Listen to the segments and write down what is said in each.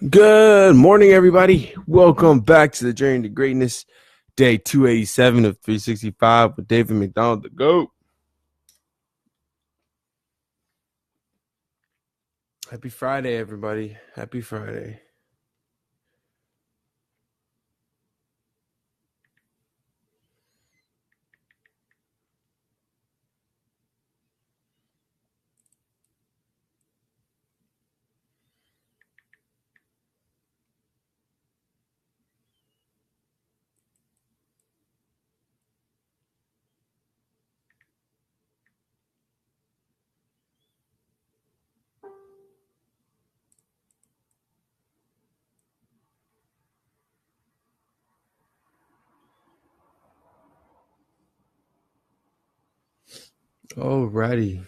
Good morning, everybody. Welcome back to the Journey to Greatness, day 287 of 365 with David McDonald, the GOAT. Happy Friday, everybody. Happy Friday. Alrighty.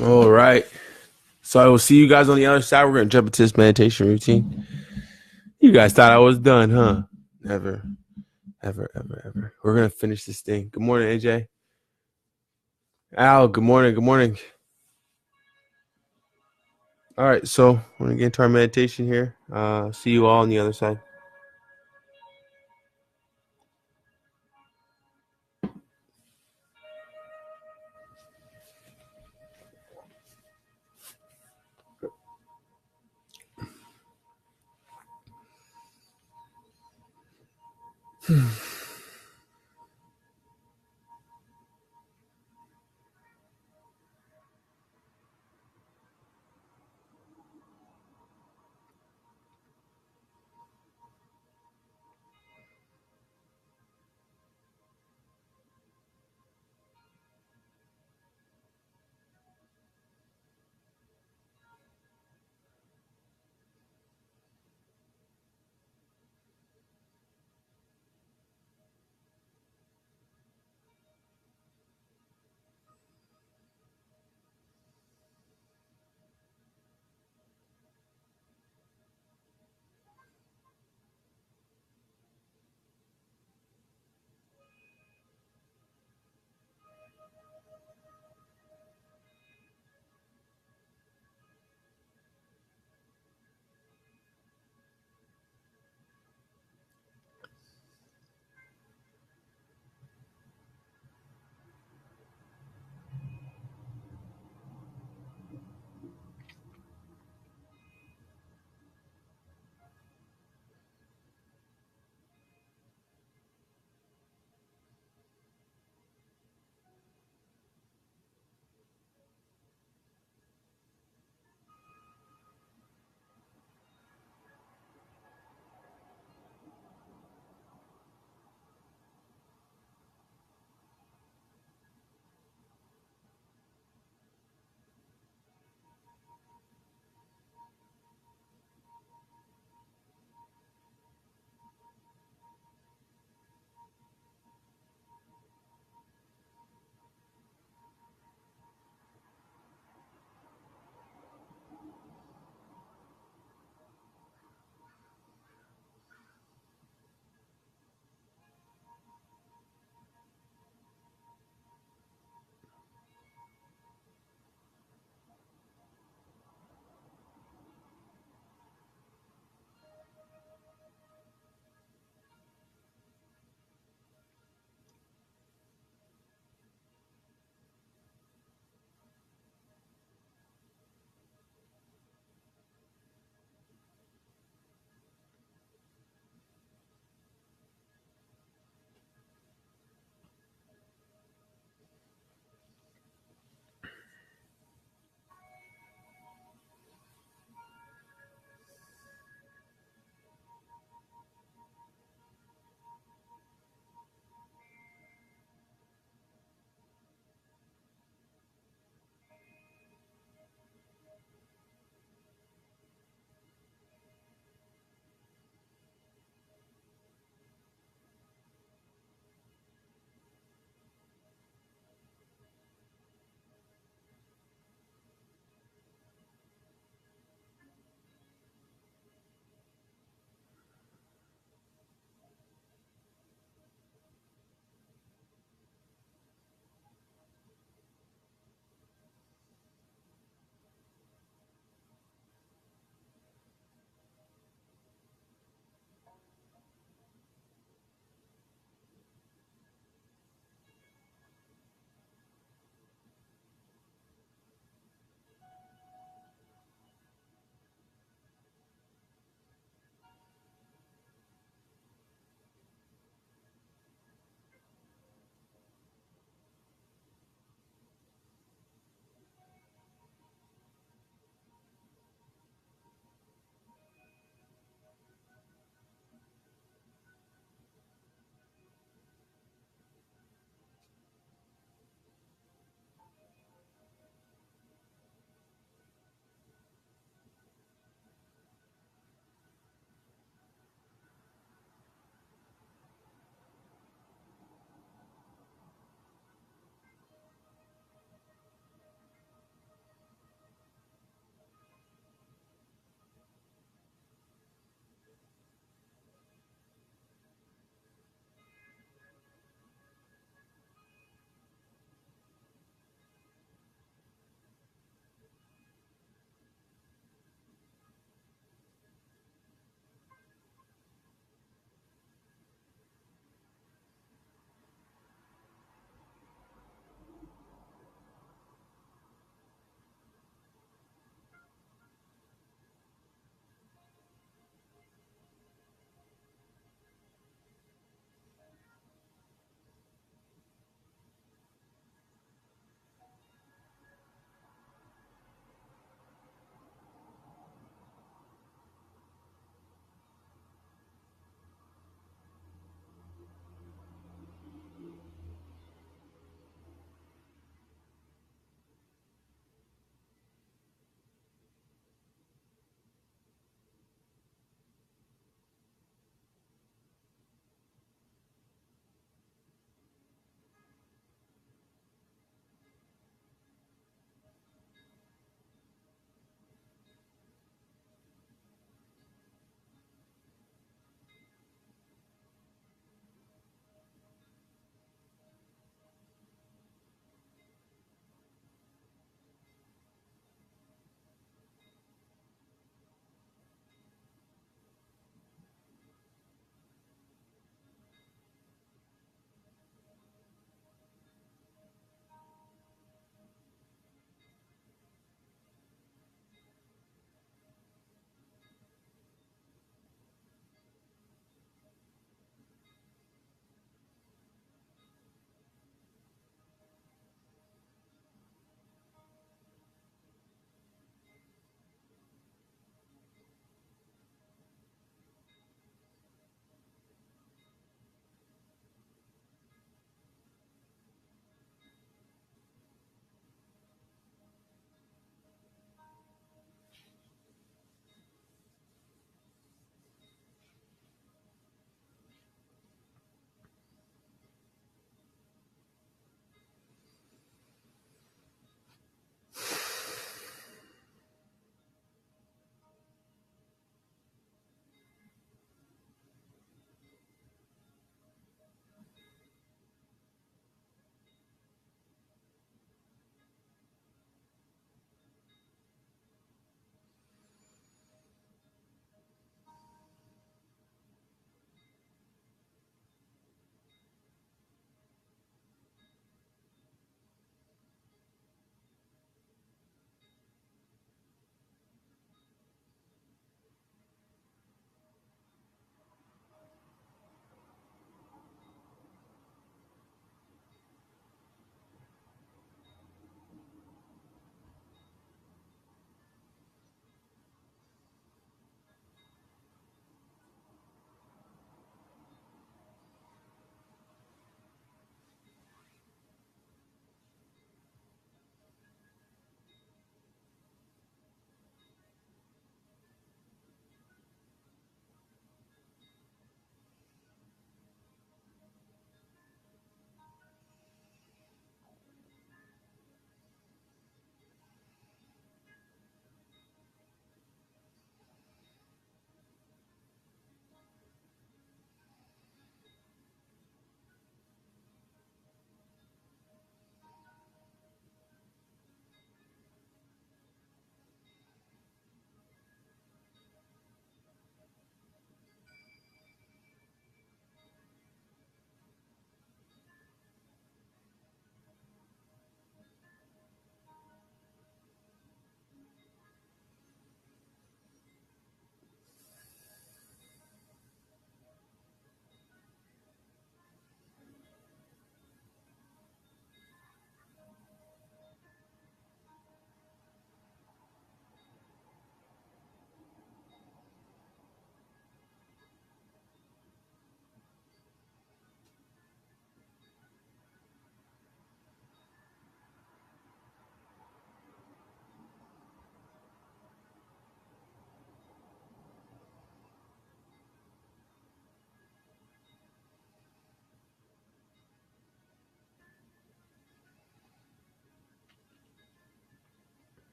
All right. So I will see you guys on the other side. We're going to jump into this meditation routine. You guys thought I was done, huh? Never, ever. We're going to finish this thing. Good morning, AJ. Al, good morning. Good morning. All right. So we're going to get into our meditation here. See you all on the other side.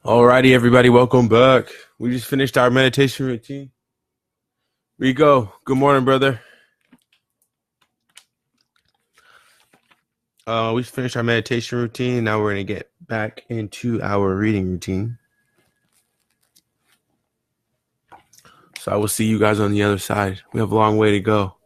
Alrighty, everybody, welcome back. We just finished our meditation routine. Rico, good morning, brother. We just finished our meditation routine. Now we're going to get back into our reading routine. So I will see you guys on the other side. We have a long way to go.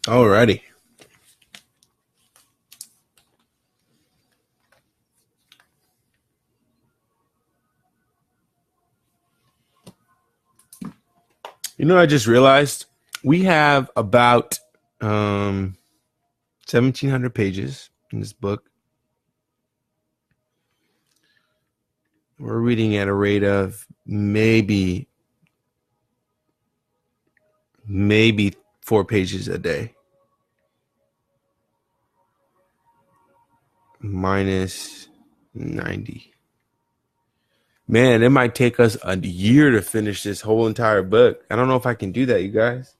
Alrighty. You know, I just realized we have about 1,700 pages in this book. We're reading at a rate of maybe 4 pages a day. Minus 90. Man, it might take us a year to finish this whole entire book. I don't know if I can do that, you guys.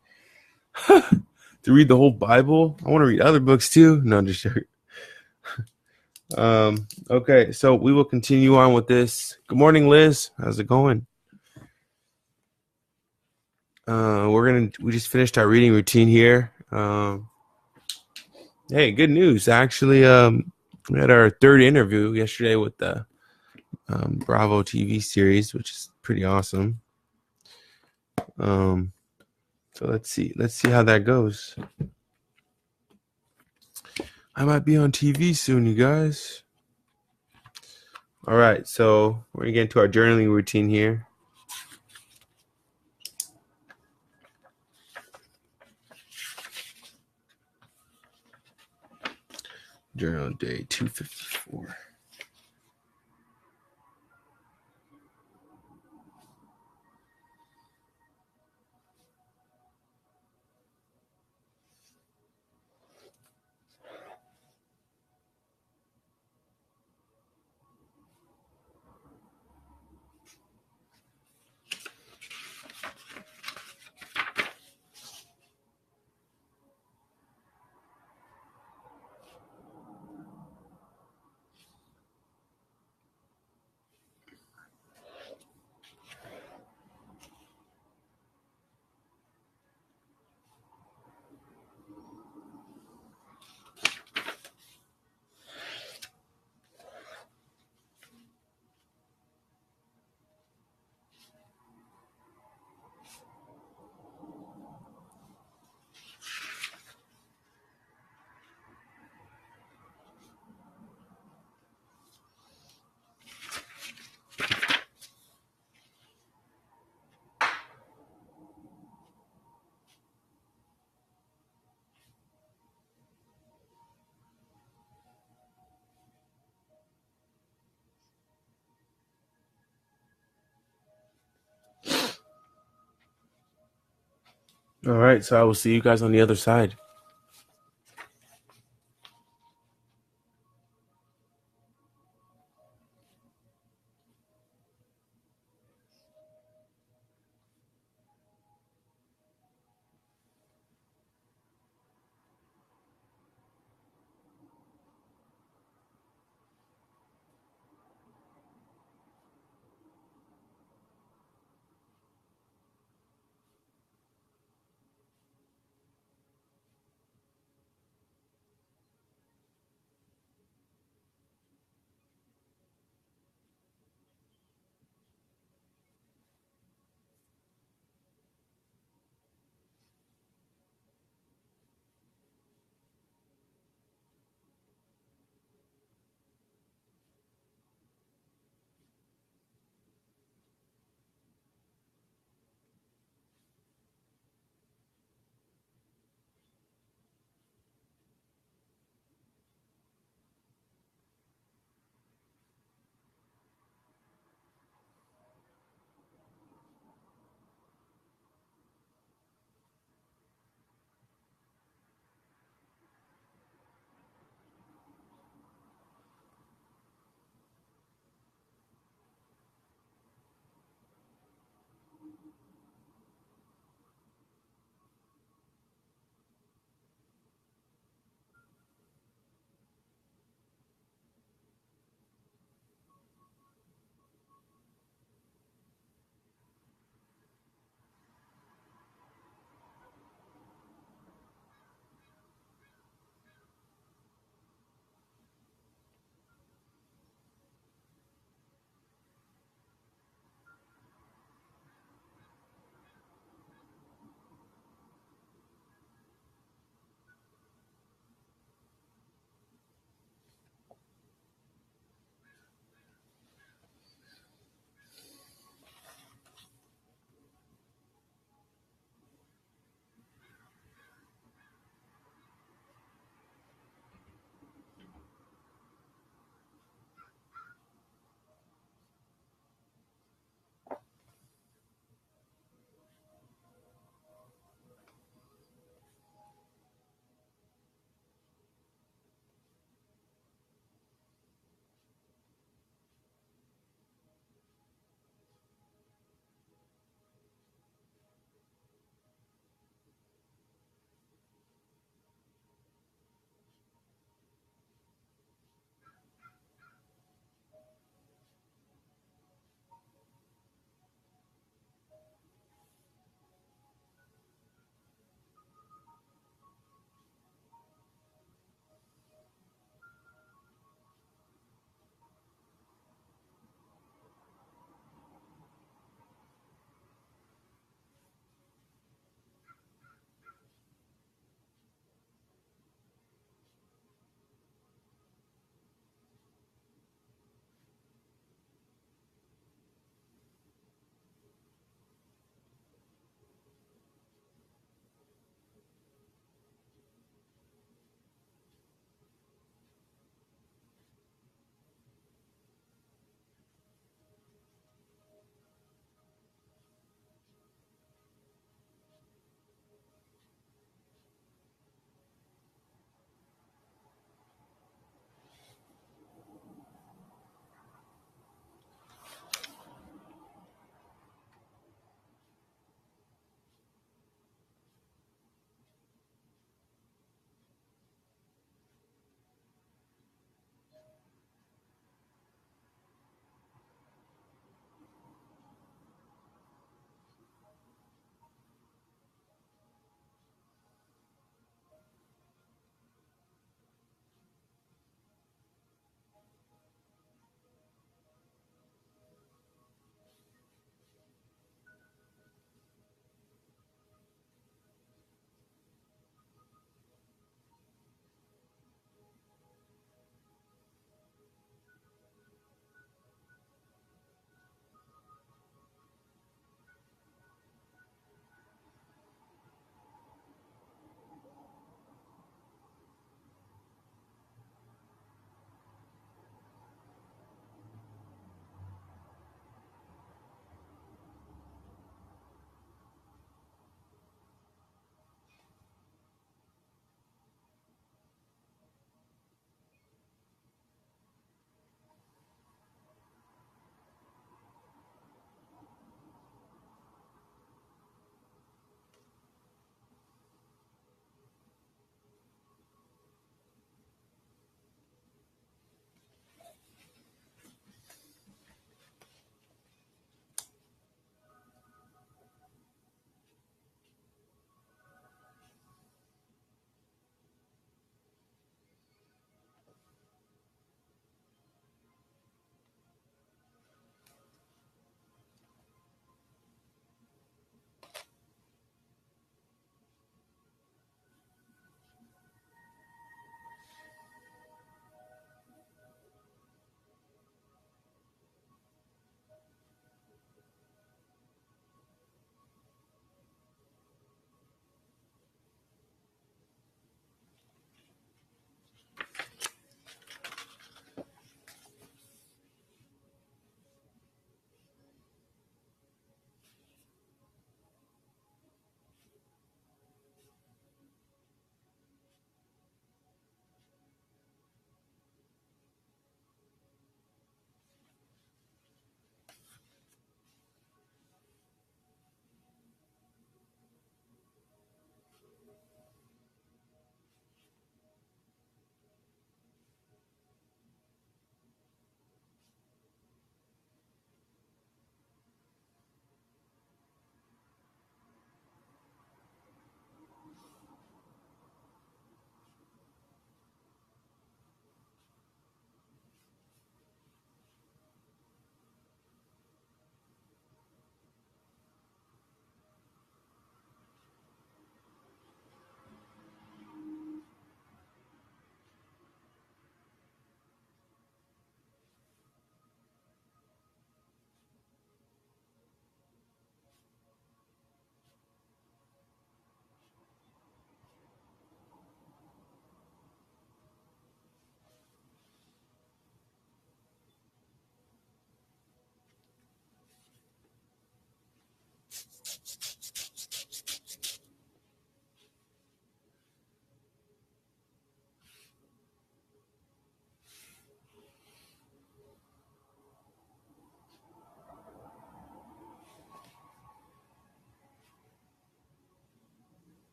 To read the whole Bible. I want to read other books too. No, I'm just joking. Okay, so we will continue on with this. Good morning, Liz. How's it going? We just finished our reading routine here. Hey, good news. Actually, we had our third interview yesterday with the Bravo TV series, which is pretty awesome. So let's see how that goes. I might be on TV soon, you guys. All right, so we're gonna get into our journaling routine here. Journal day 254. All right, so I will see you guys on the other side.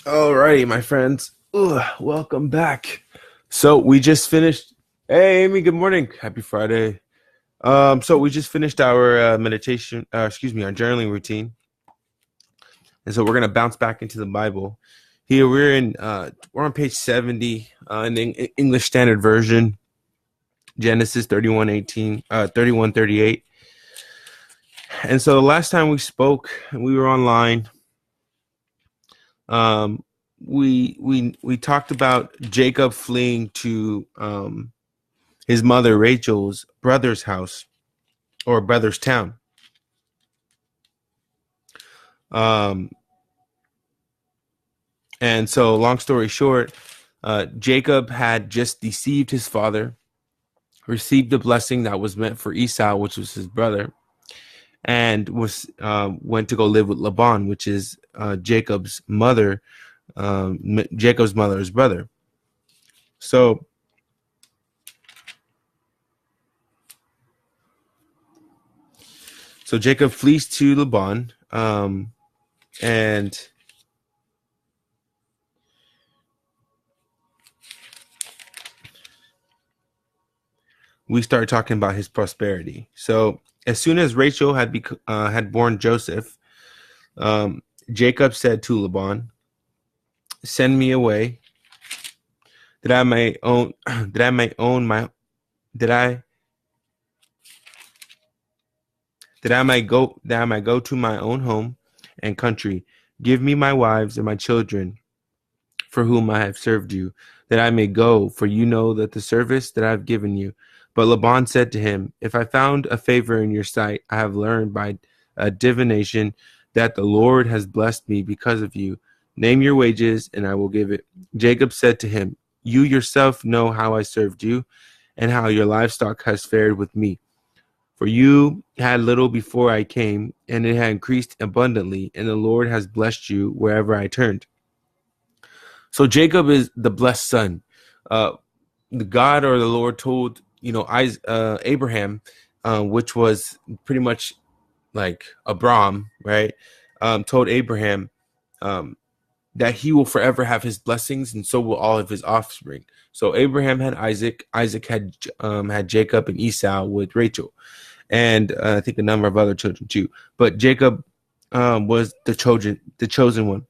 Alrighty, my friends. Welcome back. So we just finished. Hey, Amy. Good morning. Happy Friday. So we just finished our meditation. Our journaling routine, and so we're gonna bounce back into the Bible. Here we're on page 70 in the English Standard Version, Genesis 31:18, 31:38. And so the last time we spoke, we were online. Um, we talked about Jacob fleeing to his mother Rachel's brother's house or brother's town. Um, and so, long story short, Jacob had just deceived his father, received the blessing that was meant for Esau, which was his brother, and was went to go live with Laban, which is Jacob's mother's brother. So Jacob flees to Laban, and we start talking about his prosperity. So as soon as Rachel had born Joseph, Jacob said to Laban, "Send me away, that I may own that I might go to my own home and country. Give me my wives and my children, for whom I have served you, that I may go, for you know that the service that I have given you." But Laban said to him, "If I found a favor in your sight, I have learned by divination that the Lord has blessed me because of you. Name your wages, and I will give it." Jacob said to him, "You yourself know how I served you, and how your livestock has fared with me. For you had little before I came, and it had increased abundantly, and the Lord has blessed you wherever I turned." So Jacob is the blessed son. The God or the Lord told Abraham, which was pretty much like Abram, right? Told Abraham that he will forever have his blessings, and so will all of his offspring. So Abraham had Isaac. Isaac had Jacob and Esau with Rachel, and I think a number of other children too. But Jacob was the chosen one.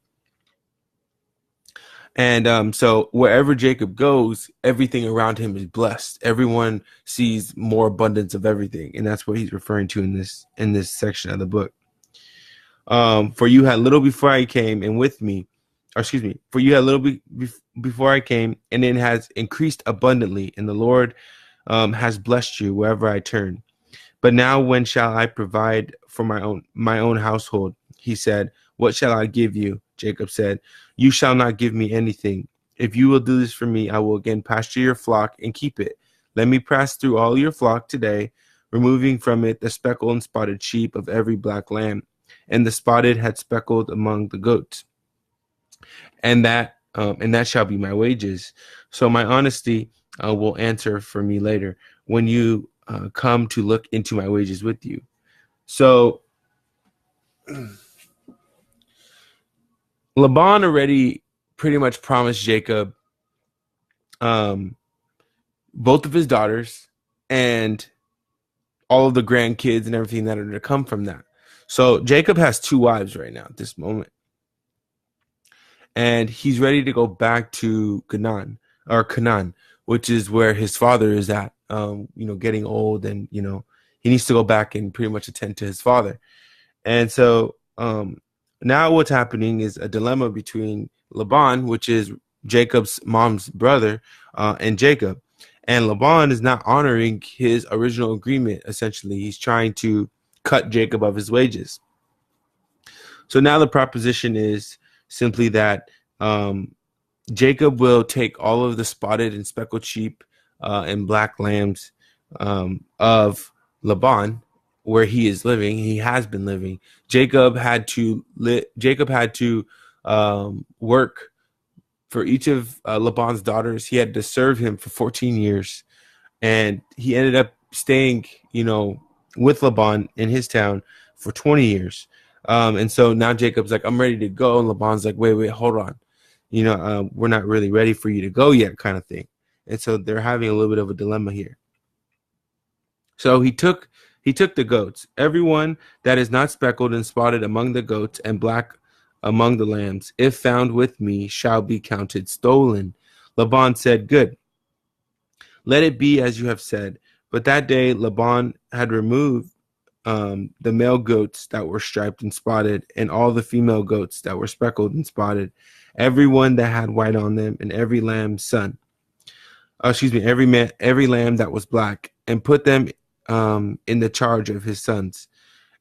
And so wherever Jacob goes, everything around him is blessed. Everyone sees more abundance of everything, and that's what he's referring to in this section of the book. For you had little before I came, and with me, or excuse me, for you had little before I came, and it has increased abundantly, and the Lord has blessed you wherever I turn. But now, when shall I provide for my own household? He said. What shall I give you? Jacob said. You shall not give me anything. If you will do this for me, I will again pasture your flock and keep it. Let me pass through all your flock today, removing from it the speckled and spotted sheep of every black lamb, and the spotted had speckled among the goats. And that shall be my wages. So my honesty will answer for me later when you come to look into my wages with you. So Laban already pretty much promised Jacob both of his daughters and all of the grandkids and everything that are going to come from that. So Jacob has 2 wives right now at this moment, and he's ready to go back to Canaan, which is where his father is at. Getting old, and he needs to go back and pretty much attend to his father. And so now what's happening is a dilemma between Laban, which is Jacob's mom's brother, and Jacob. And Laban is not honoring his original agreement. Essentially, he's trying to cut Jacob of his wages. So now the proposition is simply that Jacob will take all of the spotted and speckled sheep and black lambs of Laban, where he is living. He has been living. Jacob had to work for each of Laban's daughters. He had to serve him for 14 years, and he ended up staying, with Laban in his town for 20 years. And so now Jacob's like, I'm ready to go, and Laban's like, wait, hold on. we're not really ready for you to go yet, kind of thing. And so they're having a little bit of a dilemma here. So he took the goats, everyone that is not speckled and spotted among the goats and black among the lambs, if found with me, shall be counted stolen. Laban said, Good, let it be as you have said. But that day Laban had removed the male goats that were striped and spotted, and all the female goats that were speckled and spotted, every one that had white on them, and every lamb's son. Every lamb that was black, and put them in the charge of his sons.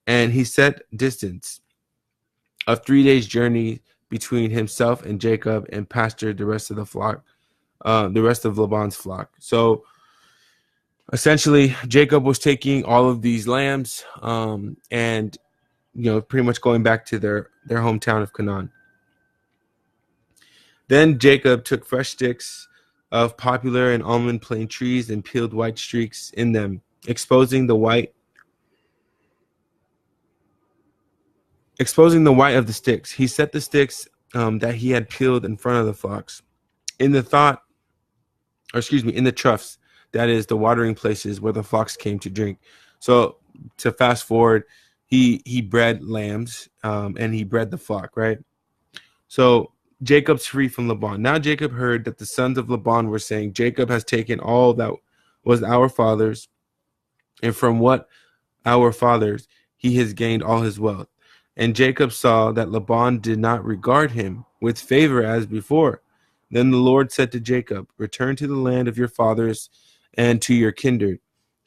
And he set distance of 3 days' journey between himself and Jacob, and pastured the rest of the flock, the rest of Laban's flock. So essentially, Jacob was taking all of these lambs, and pretty much going back to their hometown of Canaan. Then Jacob took fresh sticks of poplar and almond plane trees and peeled white streaks in them, exposing the white of the sticks. He set the sticks that he had peeled in front of the flocks, in the troughs, that is the watering places where the flocks came to drink. So to fast forward, he bred lambs, and he bred the flock, right? So Jacob's free from Laban. Now Jacob heard that the sons of Laban were saying, Jacob has taken all that was our father's, and from what our fathers he has gained all his wealth. And Jacob saw that Laban did not regard him with favor as before. Then the Lord said to Jacob, Return to the land of your fathers and to your kindred,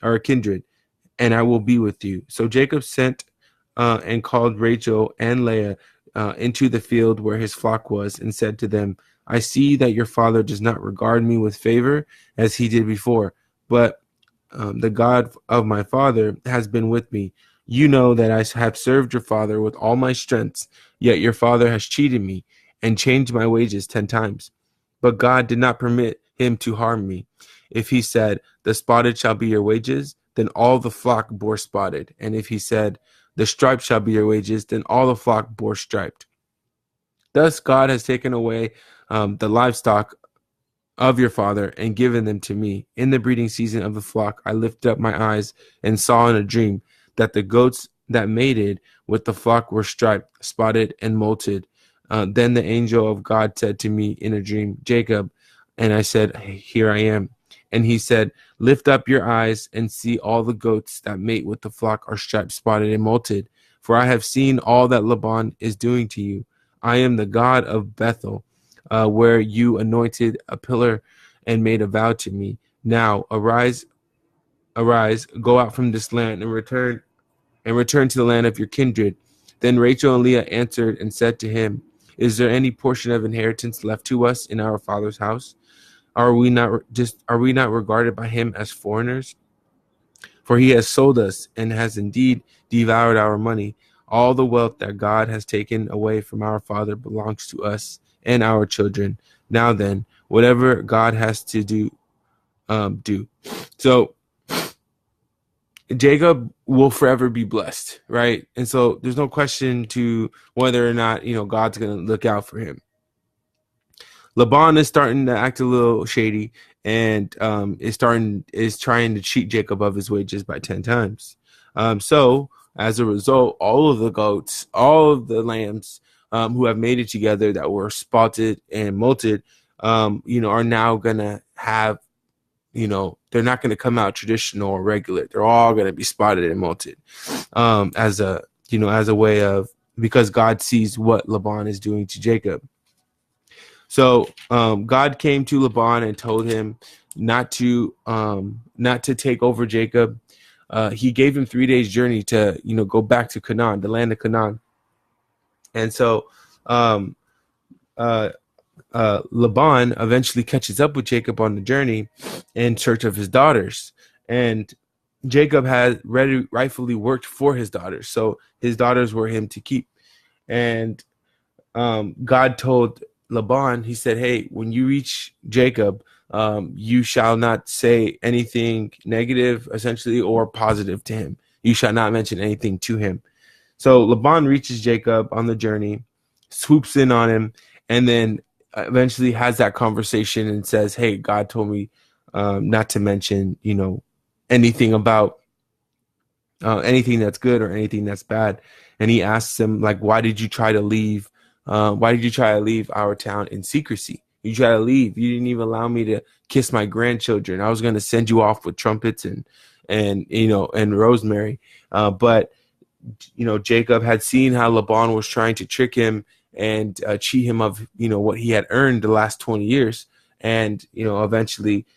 and I will be with you. So Jacob sent and called Rachel and Leah into the field where his flock was, and said to them, I see that your father does not regard me with favor as he did before, but the God of my father has been with me. You know that I have served your father with all my strength, yet your father has cheated me and changed my wages 10 times. But God did not permit him to harm me. If he said, The spotted shall be your wages, then all the flock bore spotted. And if he said, The striped shall be your wages, then all the flock bore striped. Thus God has taken away the livestock of your father and given them to me. In the breeding season of the flock, I lifted up my eyes and saw in a dream that the goats that mated with the flock were striped, spotted, and molted. Then the angel of God said to me in a dream, Jacob. And I said, Here I am. And he said, Lift up your eyes and see all the goats that mate with the flock are striped, spotted, and molted. For I have seen all that Laban is doing to you. I am the God of Bethel, where you anointed a pillar and made a vow to me. Now arise, go out from this land and return to the land of your kindred. Then Rachel and Leah answered and said to him, Is there any portion of inheritance left to us in our father's house? Are we not regarded by him as foreigners? For he has sold us and has indeed devoured our money. All the wealth that God has taken away from our father belongs to us and our children. Now then, whatever God has to do, do. So Jacob will forever be blessed, right? And so there's no question to whether or not, God's going to look out for him. Laban is starting to act a little shady, and is trying to cheat Jacob of his wages by 10 times. So as a result, all of the goats, all of the lambs who have mated together that were spotted and molted, are now gonna have, they're not gonna come out traditional or regular. They're all gonna be spotted and molted, as a way of, because God sees what Laban is doing to Jacob. So God came to Laban and told him not to take over Jacob. He gave him 3 days journey to go back to Canaan, the land of Canaan. And so Laban eventually catches up with Jacob on the journey in search of his daughters. And Jacob had rightfully worked for his daughters, so his daughters were him to keep. And God told Laban, he said, hey, when you reach Jacob, you shall not say anything negative, essentially, or positive to him. You shall not mention anything to him. So Laban reaches Jacob on the journey, swoops in on him, and then eventually has that conversation and says, "Hey, God told me not to mention, anything about anything that's good or anything that's bad." And he asks him, like, "Why did you try to leave? Why did you try to leave our town in secrecy? You try to leave. You didn't even allow me to kiss my grandchildren. I was going to send you off with trumpets and rosemary, but." Jacob had seen how Laban was trying to trick him and cheat him of, what he had earned the last 20 years. And, eventually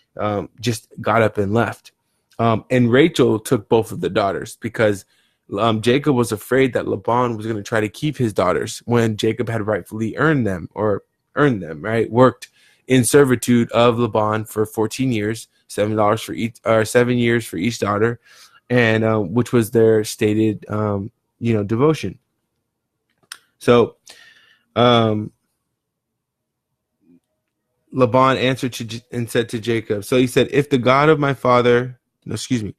just got up and left. And Rachel took both of the daughters because Jacob was afraid that Laban was going to try to keep his daughters when Jacob had rightfully earned them, right? Worked in servitude of Laban for 14 years, $7 for each, or 7 years for each daughter, and which was their stated, devotion. So Laban answered and said to Jacob. So he said, "If the God of my father, no, excuse me,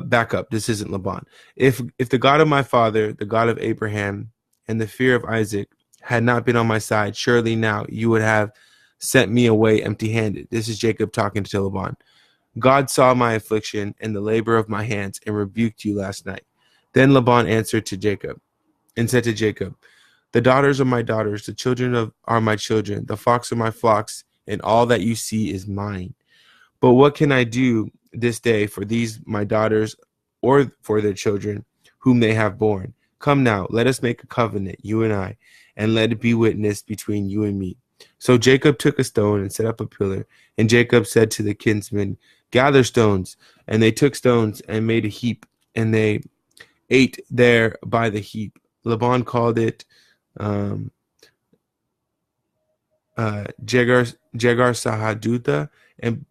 back up. This isn't Laban. If the God of my father, the God of Abraham, and the fear of Isaac had not been on my side, surely now you would have sent me away empty-handed." This is Jacob talking to Laban. "God saw my affliction and the labor of my hands and rebuked you last night." Then Laban answered to Jacob and said to Jacob, "The daughters are my daughters, the children are my children, the flocks are my flocks, and all that you see is mine. But what can I do this day for these my daughters or for their children whom they have borne? Come now, let us make a covenant, you and I, and let it be witnessed between you and me." So Jacob took a stone and set up a pillar, and Jacob said to the kinsmen, "Gather stones." And they took stones and made a heap, and they ate there by the heap. Laban called it um, Jegar Sahadutha,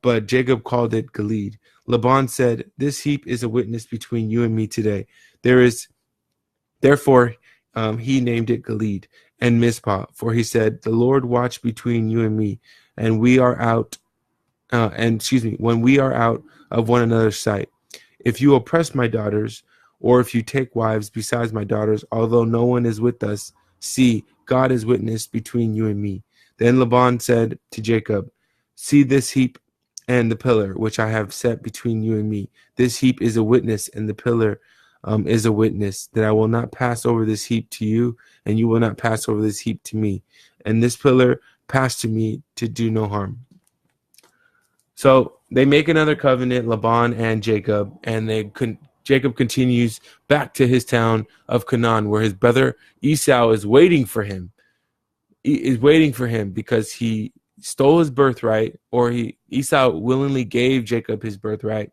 but Jacob called it Gilead. Laban said, "This heap is a witness between you and me today. There is therefore he named it Gilead and Mizpah, for he said, the Lord watch between you and me, and we are out, when we are out of one another's sight. If you oppress my daughters, or if you take wives besides my daughters, although no one is with us, see, God is witness between you and me." Then Laban said to Jacob, "See this heap and the pillar which I have set between you and me. This heap is a witness, and the pillar is a witness that I will not pass over this heap to you, and you will not pass over this heap to me. And this pillar passed to me to do no harm." So they make another covenant, Laban and Jacob, and Jacob continues back to his town of Canaan, where his brother Esau is waiting for him. He is waiting for him because he stole his birthright, or Esau willingly gave Jacob his birthright,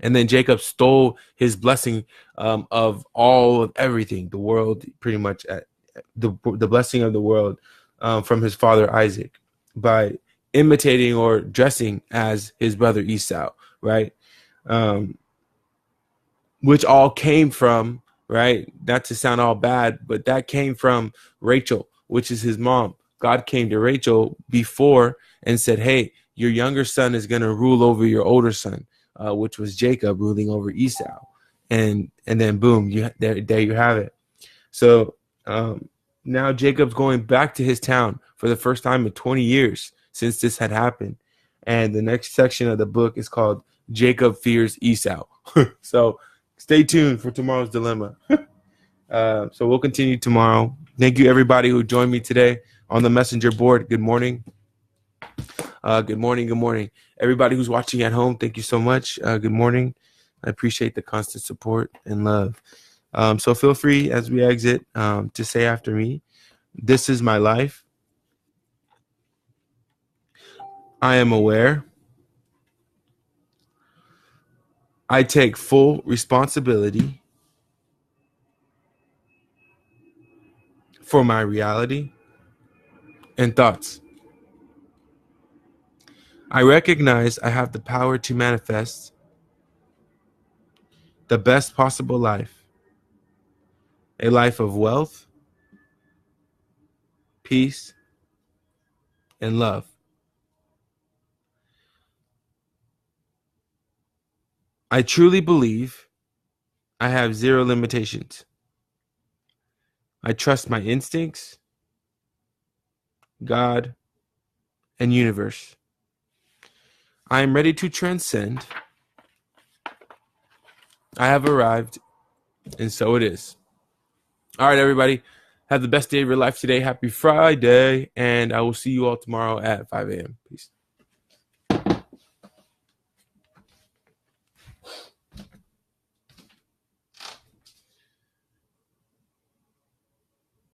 and then Jacob stole his blessing of all of everything, the world, pretty much the blessing of the world from his father Isaac by imitating or dressing as his brother Esau, right? Which all came from, right? Not to sound all bad, but that came from Rachel, which is his mom. God came to Rachel before and said, "Hey, your younger son is going to rule over your older son," which was Jacob ruling over Esau. And then boom, there you have it. So now Jacob's going back to his town for the first time in 20 years since this had happened. And the next section of the book is called Jacob Fears Esau. So stay tuned for tomorrow's dilemma. So we'll continue tomorrow. Thank you, everybody who joined me today on the messenger board. Good morning. Good morning. Good morning. Everybody who's watching at home, thank you so much. Good morning. I appreciate the constant support and love. So feel free as we exit to say after me, "This is my life. I am aware. I take full responsibility for my reality and thoughts. I recognize I have the power to manifest the best possible life, a life of wealth, peace, and love. I truly believe I have zero limitations. I trust my instincts God, and universe. I am ready to transcend. I have arrived, and so it is. All right, everybody. Have the best day of your life today. Happy Friday, and I will see you all tomorrow at 5 a.m. Peace.